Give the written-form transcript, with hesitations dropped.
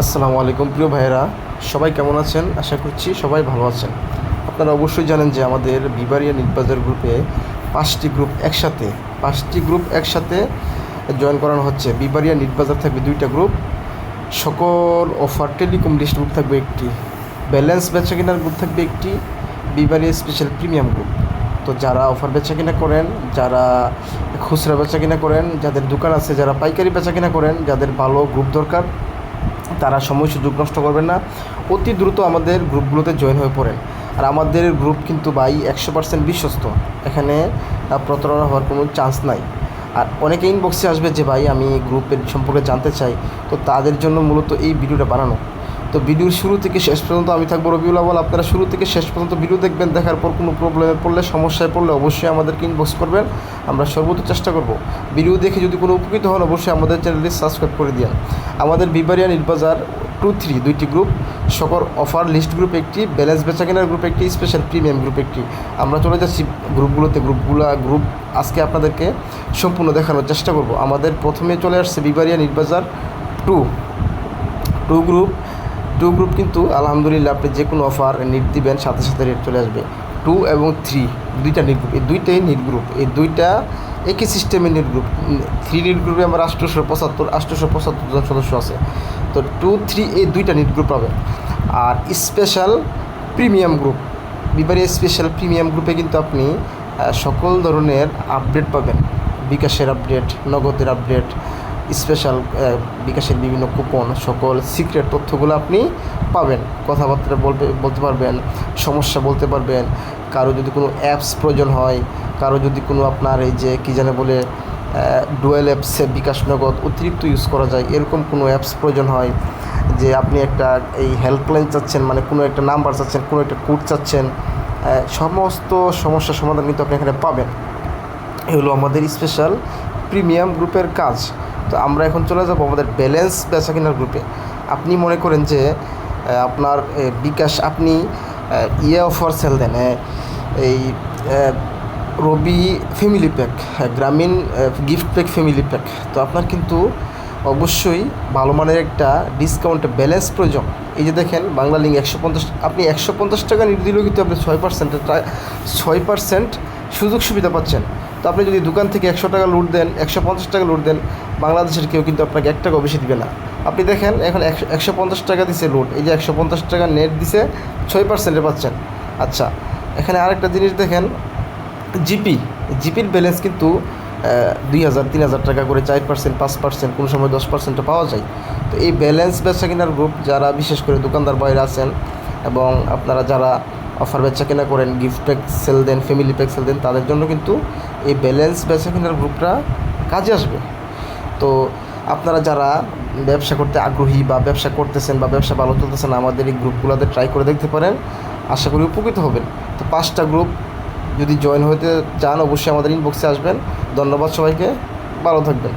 আসসালামু আলাইকুম প্রিয় ভাইয়েরা, সবাই কেমন আছেন? আশা করছি সবাই ভালো আছেন। আপনারা অবশ্যই জানেন যে আমাদের বিবারিয়া নিটবাজার গ্রুপে পাঁচটি গ্রুপ একসাথে জয়েন করানো হচ্ছে। বিবারিয়া নিটবাজার থাকবে 2টা গ্রুপ, সকল অফার টেলিকম লিস্ট গ্রুপ থাকবে একটি, ব্যালেন্স বেচা কেনার গ্রুপ থাকবে একটি, বিবারিয়া স্পেশাল প্রিমিয়াম গ্রুপ। তো যারা অফার বেচা কিনা করেন, যারা খুচরা বেচা কিনা করেন, যাদের দোকান আছে, যারা পাইকারি বেচা কিনা করেন, যাদের ভালো গ্রুপ দরকার, তারা সময় সুযোগ নষ্ট করবেন না, অতি দ্রুত আমাদের গ্রুপগুলোতে জয়েন হয়ে পড়েন। আর আমাদের গ্রুপ কিন্তু ভাই 100% বিশ্বস্ত, এখানে প্রতারণা হওয়ার কোনো চান্স নাই। আর অনেকে ইনবক্সে আসবে যে ভাই আমি গ্রুপের সম্পর্কে জানতে চাই, তো তাদের জন্য মূলত এই ভিডিওটা বানানো। তো ভিডিওর শুরু থেকে শেষ পর্যন্ত আমি থাকবো রবিউল আউয়াল। আপনারা শুরু থেকে শেষ পর্যন্ত ভিডিও দেখবেন, দেখার পর কোনো প্রবলেমে পড়লে, সমস্যায় পড়লে অবশ্যই আমাদেরকে ইনবক্স করবেন, আমরা সর্বোচ্চ চেষ্টা করব। ভিডিও দেখে যদি কোনো উপকৃত হন অবশ্যই আমাদের চ্যানেলটি সাবস্ক্রাইব করে দিন। আমাদের বিবারিয়া নিটবাজার 2-3 দুইটি গ্রুপ, সকল অফার লিস্ট গ্রুপ একটি, ব্যালেন্স বেচা কেনার গ্রুপ একটি, স্পেশাল প্রিমিয়াম গ্রুপ একটি। আমরা চলে যাচ্ছি গ্রুপ আজকে আপনাদেরকে সম্পূর্ণ দেখানোর চেষ্টা করব। আমাদের প্রথমে চলে আসছে বিবারিয়া নিটবাজার টু গ্রুপ কিন্তু আলহামদুলিল্লাহ আপনি যে কোনো অফার নিট দিবেন সাথে সাথে রেট চলে আসবে। 2 এবং 3 দুইটা নিট গ্রুপ, এই দুইটাই নিট গ্রুপ, এই দুইটা একই সিস্টেমের নিট গ্রুপ। 3 নিট গ্রুপে আমার 875 জন সদস্য আছে। তো 2-3 এই দুইটা নিট গ্রুপ পাবেন। আর স্পেশাল প্রিমিয়াম গ্রুপ, বিবারিয়া স্পেশাল প্রিমিয়াম গ্রুপে কিন্তু আপনি সকল ধরনের আপডেট পাবেন, বিকাশের আপডেট, নগদের আপডেট, স্পেশাল বিকাশের বিভিন্ন কুপন, সকল সিক্রেট তথ্যগুলো আপনি পাবেন। কথাবার্তা বলতে পারবেন, সমস্যা বলতে পারবেন, কারো যদি কোনো অ্যাপস প্রয়োজন হয়, কারো যদি কোনো আপনার এই যে কী জানে বলে ডুয়েল অ্যাপসে বিকাশ নগদ অতিরিক্ত ইউজ করা যায় এরকম কোনো অ্যাপস প্রয়োজন হয়, যে আপনি একটা এই হেল্পলাইন চাচ্ছেন, মানে কোনো একটা নাম্বার চাচ্ছেন, কোনো একটা কোড চাচ্ছেন, সমস্ত সমস্যার সমাধান কিন্তু আপনি এখানে পাবেন। এগুলো আমাদের স্পেশাল প্রিমিয়াম গ্রুপের কাজ। তো আমরা এখন চলে যাব আমাদের ব্যালেন্স বেচা কেনার গ্রুপে। আপনি মনে করেন যে আপনার বিকাশ, আপনি অফার সেল দেন, এই রবি ফ্যামিলি প্যাক, গ্রামীণ গিফট প্যাক ফ্যামিলি প্যাক। তো আপনার কিন্তু অবশ্যই ভালো মানের একটা ডিসকাউন্টে ব্যালেন্স প্রয়োজন। এই যে দেখেন বাংলা লিঙ্ক 150, আপনি 150 টাকা নিট দিলেও কিন্তু আপনি 6% সুযোগ সুবিধা পাচ্ছেন। তো আপনি যদি দোকান থেকে 100 টাকা লুট দেন, 150 টাকা লুট দেন, বাংলাদেশের কেউ কিন্তু আপনাকে 1 টাকাও বেশি দিবে না। আপনি দেখেন এখন 150 টাকা দিছে লুট, এই যে 150 টাকা নেট দিছে 6% পাচ্ছেন। আচ্ছা, এখানে আরেকটা জিনিস দেখেন, জিপির ব্যালেন্স কিন্তু 2000-3000 টাকা করে, 4%, 5%, কোনো সময় 10% পাওয়া যায়। তো এই ব্যালেন্স বেচা কেনার গ্রুপ যারা বিশেষ করে দোকানদার বাইরে আছেন এবং আপনারা যারা অফার বেচা কেনা করেন, গিফট প্যাক সেল দেন, ফ্যামিলি প্যাক সেল দেন, তাদের জন্য কিন্তু এই ব্যালেন্স বেচা কেনার গ্রুপটা কাজে আসবে। তো আপনারা যারা ব্যবসা করতে আগ্রহী বা ব্যবসা করতেছেন বা ব্যবসা ভালো চলতেছেন, আমাদের এই গ্রুপগুলোতে ট্রাই করে দেখতে পারেন, আশা করি উপকৃত হবেন। তো 5টা গ্রুপ যদি জয়েন হতে চান অবশ্যই আমাদের ইনবক্সে আসবেন। ধন্যবাদ সবাইকে, ভালো থাকবেন।